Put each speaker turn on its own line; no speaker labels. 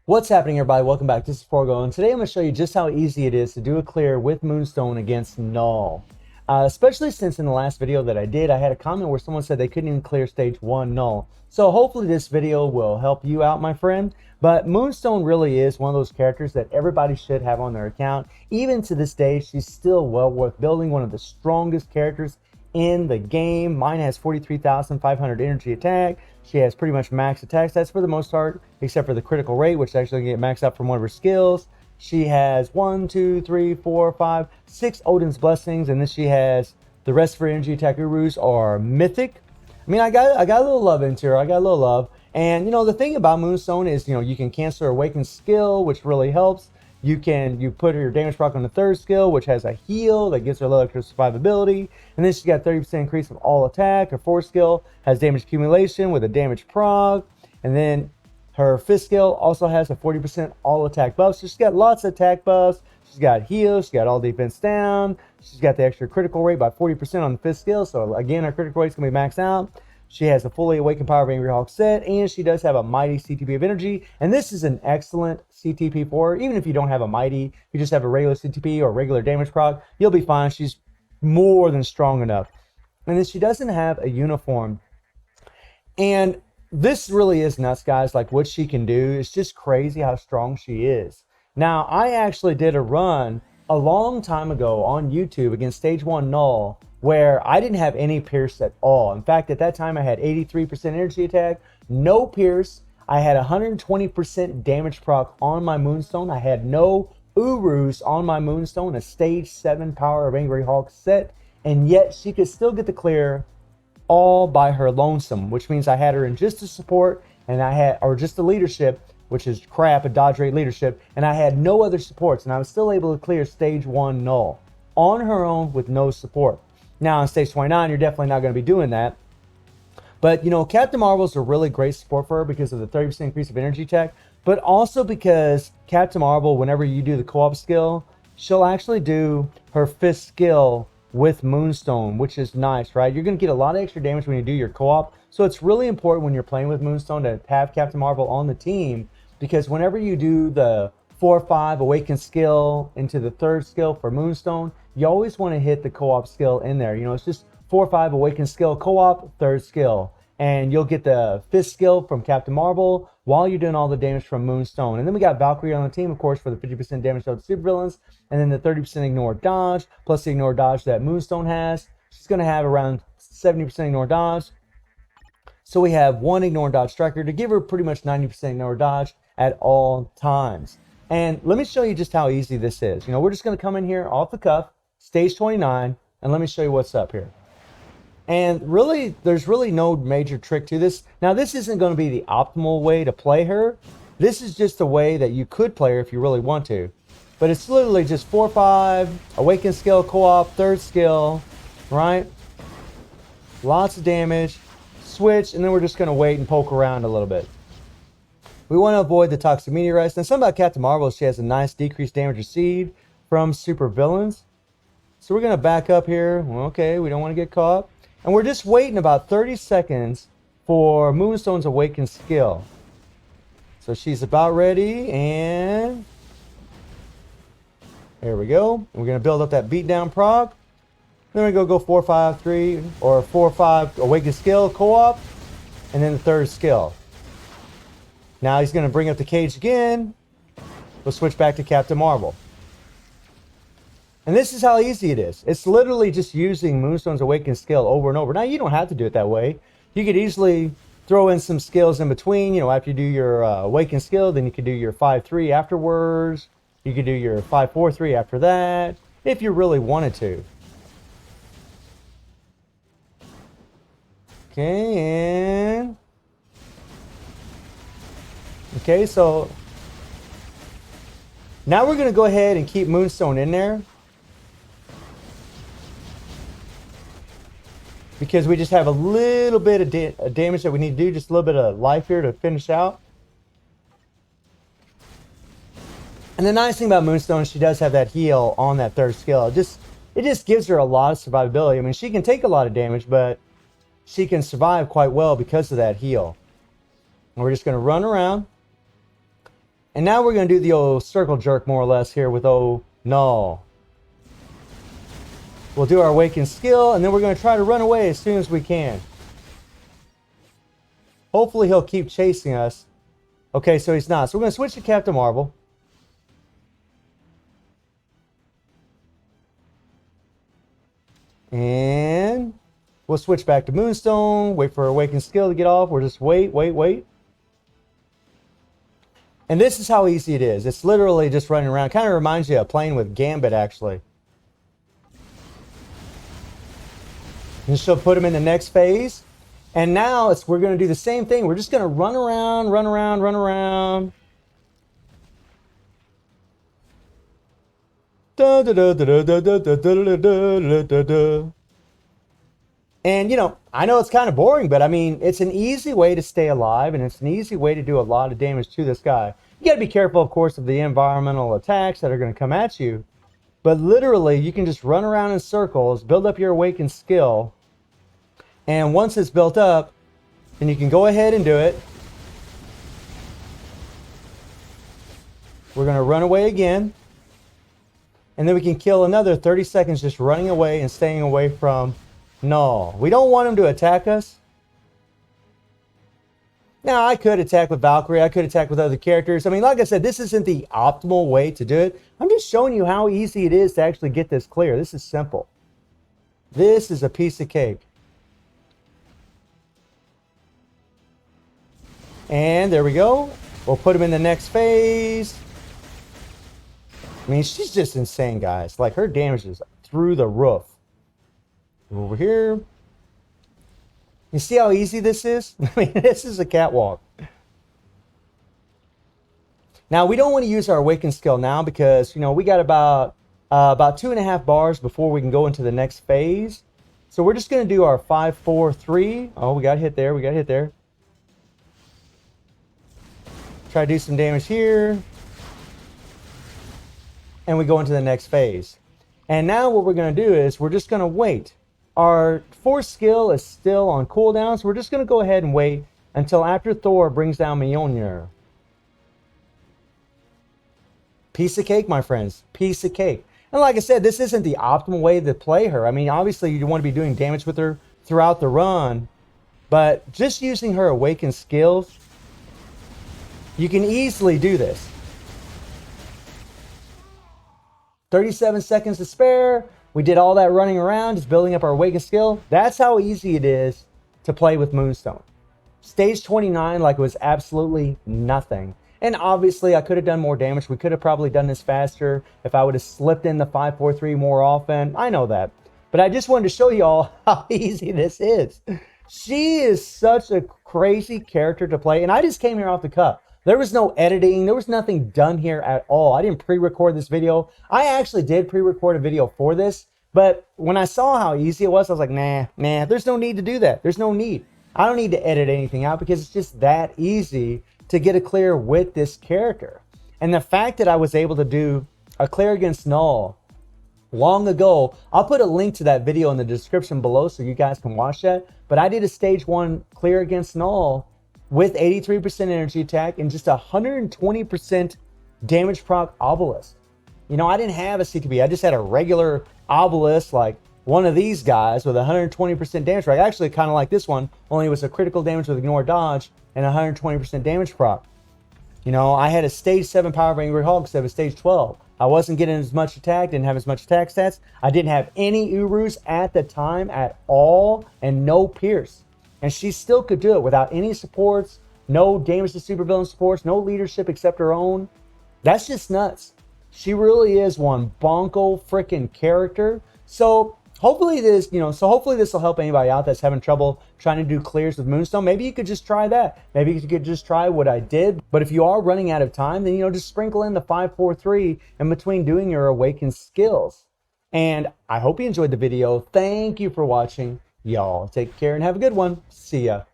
What's happening, everybody? Welcome back. This is Forgo, and today I'm going to show you just how easy it is to do a clear with Moonstone against Knull. Especially since in the last video that I did, I had a comment where someone said they couldn't even clear stage 1 Knull. So hopefully this video will help you out, my friend. But Moonstone really is one of those characters that everybody should have on their account. Even to this day, she's still well worth building, one of the strongest characters in the game. Mine has 43,500 energy attack. She has pretty much max attacks. That's for the most part, except for the critical rate, which actually get maxed out from one of her skills. She has 1, 2, 3, 4, 5, 6 Odin's blessings, and then she has the rest of her energy attack gurus are mythic. I mean, I got a little love into her. I got a little love. And the thing about Moonstone is, you can cancel her awaken skill, which really helps. You put your damage proc on the third skill, which has a heal that gives her a little extra survivability. And then she's got 30% increase of all attack. Her fourth skill has damage accumulation with a damage proc. And then her fifth skill also has a 40% all attack buff. So she's got lots of attack buffs. She's got heal. She's got all defense down. She's got the extra critical rate by 40% on the fifth skill. So again, her critical rate is going to be maxed out. She has a fully awakened power of Angry Hawk set, and she does have a mighty CTP of energy. And this is an excellent CTP for her. Even if you don't have a mighty, you just have a regular CTP or regular damage proc, you'll be fine. She's more than strong enough. And then she doesn't have a uniform. And this really is nuts, guys. Like what she can do. It's just crazy how strong she is. Now, I actually did a run a long time ago on YouTube against Stage 1 Knull, where I didn't have any pierce at all. In fact, at that time I had 83% energy attack, no pierce. I had 120% damage proc on my Moonstone. I had no Urus on my Moonstone, a stage 7 power of Angry Hawk set, and yet she could still get the clear all by her lonesome, which means I had her in just a support and or just a leadership, which is crap, a dodge rate leadership, and I had no other supports, and I was still able to clear stage 1 Knull on her own with no support. Now on stage 29, you're definitely not going to be doing that. But, Captain Marvel's a really great support for her because of the 30% increase of energy tech, but also because Captain Marvel, whenever you do the co-op skill, she'll actually do her fifth skill with Moonstone, which is nice, right? You're going to get a lot of extra damage when you do your co-op. So it's really important when you're playing with Moonstone to have Captain Marvel on the team, because whenever you do the 4-5 awaken skill into the third skill for Moonstone, you always want to hit the co-op skill in there. It's just 4-5 awaken skill co-op, third skill. And you'll get the fifth skill from Captain Marvel while you're doing all the damage from Moonstone. And then we got Valkyrie on the team, of course, for the 50% damage to the supervillains. And then the 30% ignore dodge, plus the ignore dodge that Moonstone has. She's going to have around 70% ignore dodge. So we have one ignore dodge striker to give her pretty much 90% ignore dodge at all times. And let me show you just how easy this is. We're just going to come in here off the cuff, stage 29, and let me show you what's up here. And really, there's really no major trick to this. Now, this isn't going to be the optimal way to play her. This is just a way that you could play her if you really want to. But it's literally just 4-5, awaken skill, co-op, third skill, right? Lots of damage, switch, and then we're just going to wait and poke around a little bit. We want to avoid the toxic meteorites. Now, something about Captain Marvel, she has a nice decreased damage received from super villains. So we're going to back up here. Okay, we don't want to get caught. And we're just waiting about 30 seconds for Moonstone's awakened skill. So she's about ready, and there we go. And we're going to build up that beatdown proc. Then we're going to go 4-5-3 or 4-5 awakened skill co-op, and then the third skill. Now he's going to bring up the cage again. We'll switch back to Captain Marvel. And this is how easy it is. It's literally just using Moonstone's awakened skill over and over. Now, you don't have to do it that way. You could easily throw in some skills in between. After you do your awakened skill, then you could do your 5-3 afterwards. You could do your 5-4-3 after that, if you really wanted to. Okay, and okay, so now we're going to go ahead and keep Moonstone in there, because we just have a little bit of damage that we need to do, just a little bit of life here to finish out. And the nice thing about Moonstone is she does have that heal on that third skill. It just gives her a lot of survivability. I mean, she can take a lot of damage, but she can survive quite well because of that heal. And we're just going to run around. And now we're going to do the old circle jerk more or less here with old Knull. We'll do our awakened skill, and then we're going to try to run away as soon as we can. Hopefully he'll keep chasing us. Okay, so he's not. So we're going to switch to Captain Marvel. And we'll switch back to Moonstone. Wait for awakened skill to get off. We'll just wait. And this is how easy it is. It's literally just running around. Kind of reminds you of playing with Gambit, actually. And she'll put him in the next phase. And now we're going to do the same thing. We're just going to run around. And, you know, I know it's kind of boring, but I mean, it's an easy way to stay alive, and it's an easy way to do a lot of damage to this guy. You got to be careful, of course, of the environmental attacks that are going to come at you. But literally, you can just run around in circles, build up your awakened skill, and once it's built up, then you can go ahead and do it. We're going to run away again. And then we can kill another 30 seconds just running away and staying away from Knull. We don't want him to attack us. Now, I could attack with Valkyrie. I could attack with other characters. I mean, like I said, this isn't the optimal way to do it. I'm just showing you how easy it is to actually get this clear. This is simple. This is a piece of cake. And there we go. We'll put him in the next phase. I mean, she's just insane, guys. Like, her damage is through the roof. Over here. You see how easy this is? I mean, this is a catwalk. Now, we don't want to use our awakened skill now because, you know, we got about 2.5 bars before we can go into the next phase. So we're just going to do our 5, 4, 3. Oh, we got hit there. Try to do some damage here. And we go into the next phase. And now what we're going to do is we're just going to wait. Our force skill is still on cooldown, so we're just going to go ahead and wait until after Thor brings down Mjolnir. Piece of cake, my friends. Piece of cake. And like I said, this isn't the optimal way to play her. I mean, obviously you want to be doing damage with her throughout the run. But just using her awakened skills, you can easily do this. 37 seconds to spare. We did all that running around, just building up our awakened skill. That's how easy it is to play with Moonstone. Stage 29, like, it was absolutely nothing. And obviously, I could have done more damage. We could have probably done this faster if I would have slipped in the 5-4-3 more often. I know that. But I just wanted to show you all how easy this is. She is such a crazy character to play. And I just came here off the cuff. There was no editing. There was nothing done here at all. I didn't pre-record this video. I actually did pre-record a video for this. But when I saw how easy it was, I was like, nah, there's no need to do that. There's no need. I don't need to edit anything out because it's just that easy to get a clear with this character. And the fact that I was able to do a clear against Knull long ago, I'll put a link to that video in the description below so you guys can watch that. But I did a stage 1 clear against Knull with 83% energy attack and just 120% damage proc obelisk. You know, I didn't have a CTB. I just had a regular obelisk, like one of these guys with 120% damage proc. Actually, kind of like this one, only it was a critical damage with ignore dodge and 120% damage proc. You know, I had a stage 7 power of Angry Hulk instead of a stage 12. I wasn't getting as much attack, didn't have as much attack stats. I didn't have any Urus at the time at all, and no Pierce. And she still could do it without any supports, no damage to supervillain supports, no leadership except her own. That's just nuts. She really is one bonko freaking character. So hopefully this, hopefully this will help anybody out that's having trouble trying to do clears with Moonstone. Maybe you could just try that. Maybe you could just try what I did. But if you are running out of time, then, just sprinkle in the 5-4-3 in between doing your awakened skills. And I hope you enjoyed the video. Thank you for watching. Y'all take care and have a good one. See ya.